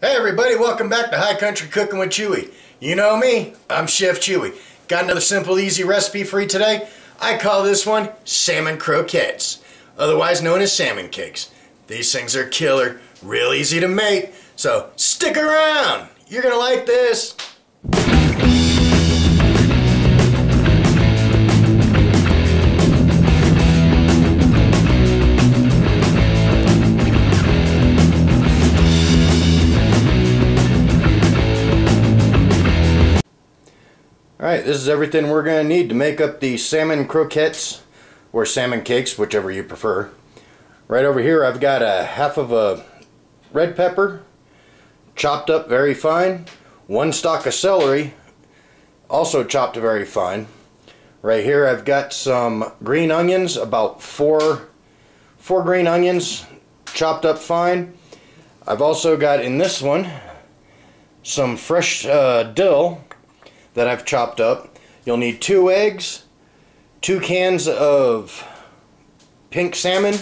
Hey everybody, welcome back to High Country Cooking with Chewy. You know me, I'm Chef Chewy. Got another simple, easy recipe for you today. I call this one salmon croquettes, otherwise known as salmon cakes. These things are killer, real easy to make, so stick around. You're gonna like this. Alright, this is everything we're going to need to make up the salmon croquettes or salmon cakes, whichever you prefer. Right over here I've got a half of a red pepper, chopped up very fine, one stalk of celery, also chopped very fine. Right here I've got some green onions, about four green onions, chopped up fine. I've also got in this one some fresh dill that I've chopped up. You'll need 2 eggs, 2 cans of pink salmon,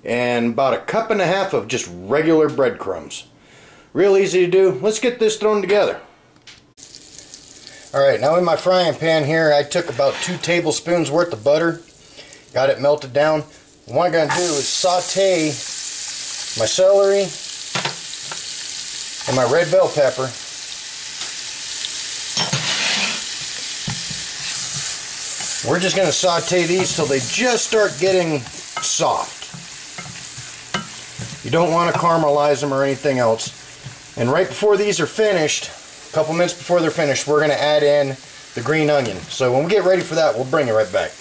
and about 1.5 cups of just regular breadcrumbs. Real easy to do. Let's get this thrown together. Alright, now in my frying pan here I took about 2 tablespoons worth of butter, got it melted down. What I'm going to do is saute my celery and my red bell pepper. We're just going to saute these till they just start getting soft. You don't want to caramelize them or anything else. And right before these are finished, a couple minutes before they're finished, we're going to add in the green onion. So when we get ready for that, we'll bring it right back.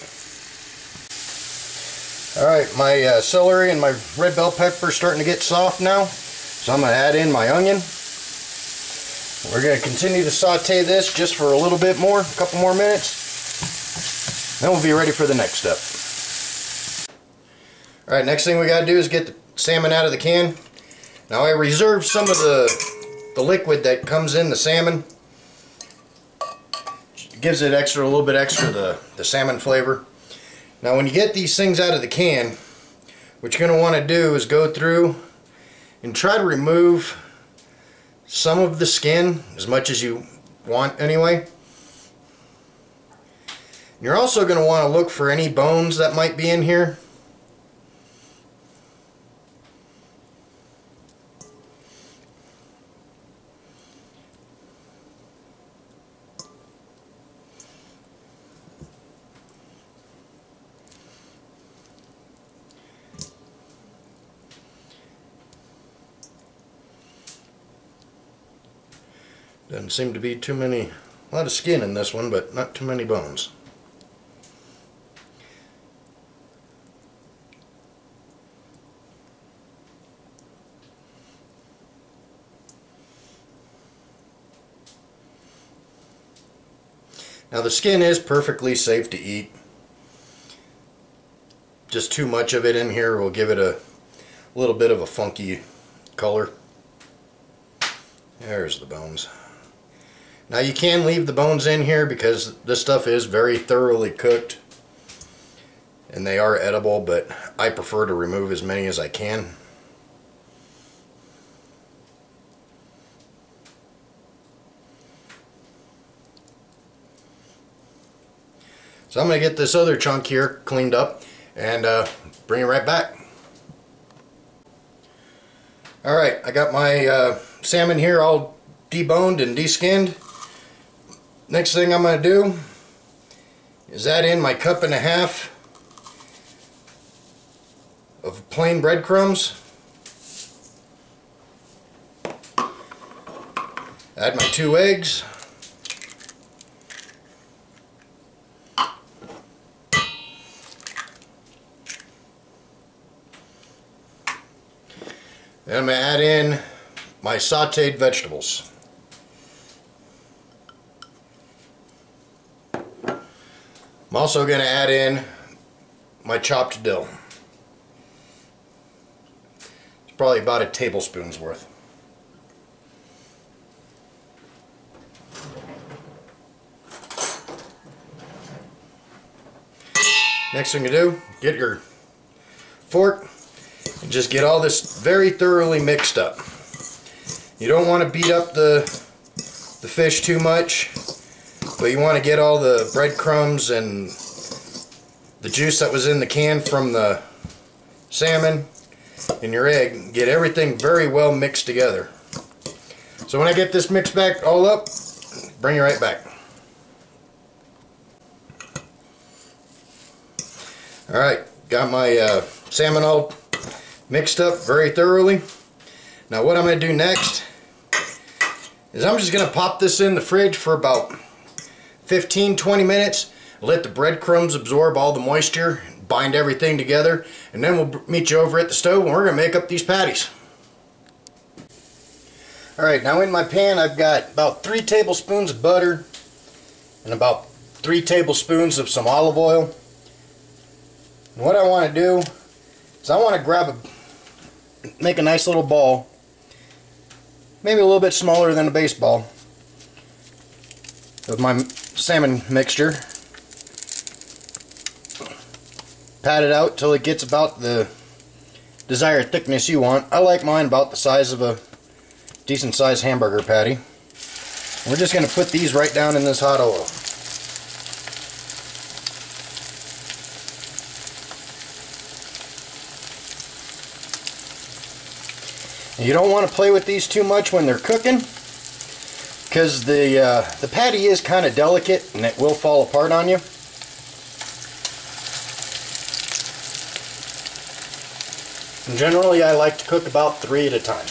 Alright, my celery and my red bell pepper are starting to get soft now. So I'm going to add in my onion. We're going to continue to saute this just for a little bit more, a couple more minutes. Then we'll be ready for the next step. Alright, next thing we got to do is get the salmon out of the can. Now I reserved some of the liquid that comes in the salmon. It gives it a little bit extra the salmon flavor. Now when you get these things out of the can, what you're going to want to do is go through and try to remove some of the skin, as much as you want anyway. You're also going to want to look for any bones that might be in here. Doesn't seem to be a lot of skin in this one, but not too many bones. Now the skin is perfectly safe to eat. Just too much of it in here will give it a little bit of a funky color. There's the bones. Now you can leave the bones in here because this stuff is very thoroughly cooked and they are edible, but I prefer to remove as many as I can. So I'm going to get this other chunk here cleaned up and bring it right back. Alright, I got my salmon here all deboned and deskinned. Next thing I'm going to do is add in my 1.5 cups of plain breadcrumbs. Add my 2 eggs. Then I'm going to add in my sauteed vegetables. I'm also going to add in my chopped dill. It's probably about a tablespoon's worth. Next thing you do, get your fork and just get all this very thoroughly mixed up. You don't want to beat up the fish too much, but you want to get all the breadcrumbs and the juice that was in the can from the salmon and your egg, get everything very well mixed together. So when I get this mixed back all up, bring it right back. Alright, got my salmon all mixed up very thoroughly. Now what I'm going to do next is I'm just going to pop this in the fridge for about 15-20 minutes, let the breadcrumbs absorb all the moisture, bind everything together, and then we'll meet you over at the stove and we're going to make up these patties. Alright, now in my pan I've got about 3 tablespoons of butter and about 3 tablespoons of some olive oil. And what I want to do is I want to make a nice little ball, maybe a little bit smaller than a baseball, of my salmon mixture. Pat it out till it gets about the desired thickness you want. I like mine about the size of a decent sized hamburger patty. We're just going to put these right down in this hot oil. You don't want to play with these too much when they're cooking, because the patty is kind of delicate and it will fall apart on you. And generally I like to cook about 3 at a time.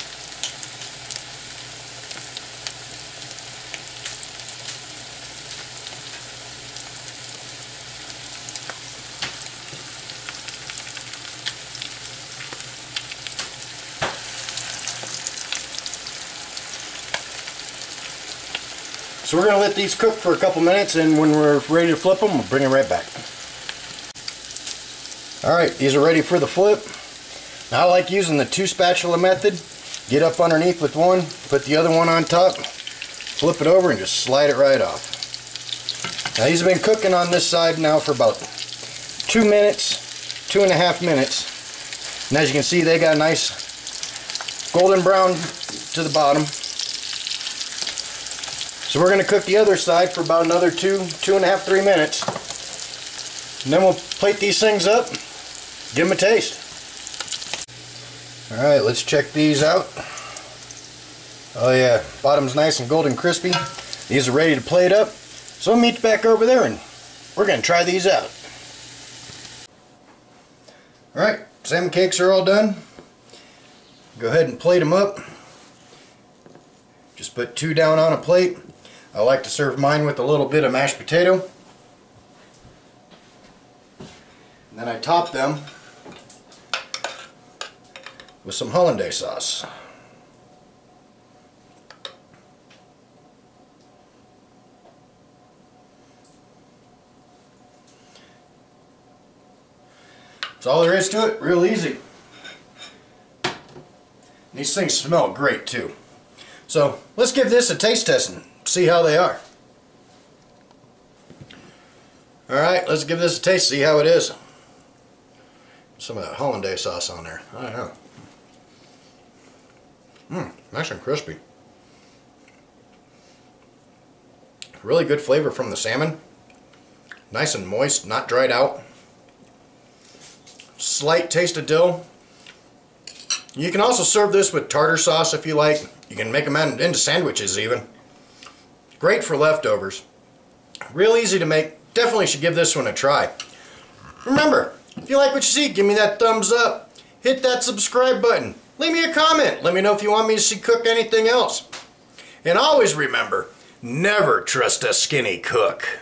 So we're going to let these cook for a couple minutes, and when we're ready to flip them, we'll bring it right back. Alright, these are ready for the flip. Now I like using the 2 spatula method. Get up underneath with one, put the other one on top, flip it over and just slide it right off. Now these have been cooking on this side now for about 2 minutes, 2.5 minutes. And as you can see, they got a nice golden brown to the bottom. So we're going to cook the other side for about another 2.5, 3 minutes. And then we'll plate these things up, give them a taste. Alright, let's check these out. Oh yeah, bottom's nice and golden crispy. These are ready to plate up. So we'll meet you back over there and we're going to try these out. Alright, salmon cakes are all done. Go ahead and plate them up. Just put 2 down on a plate. I like to serve mine with a little bit of mashed potato. And then I top them with some holinday sauce. That's all there is to it, real easy. These things smell great too. So let's give this a taste test and see how they are. Alright, let's give this a taste, see how it is. Some of that hollandaise sauce on there. I don't know. Nice and crispy. Really good flavor from the salmon. Nice and moist, not dried out. Slight taste of dill. You can also serve this with tartar sauce if you like. You can make them into sandwiches even. Great for leftovers. Real easy to make. Definitely should give this one a try. Remember, if you like what you see, give me that thumbs up. Hit that subscribe button. Leave me a comment. Let me know if you want me to cook anything else. And always remember, never trust a skinny cook.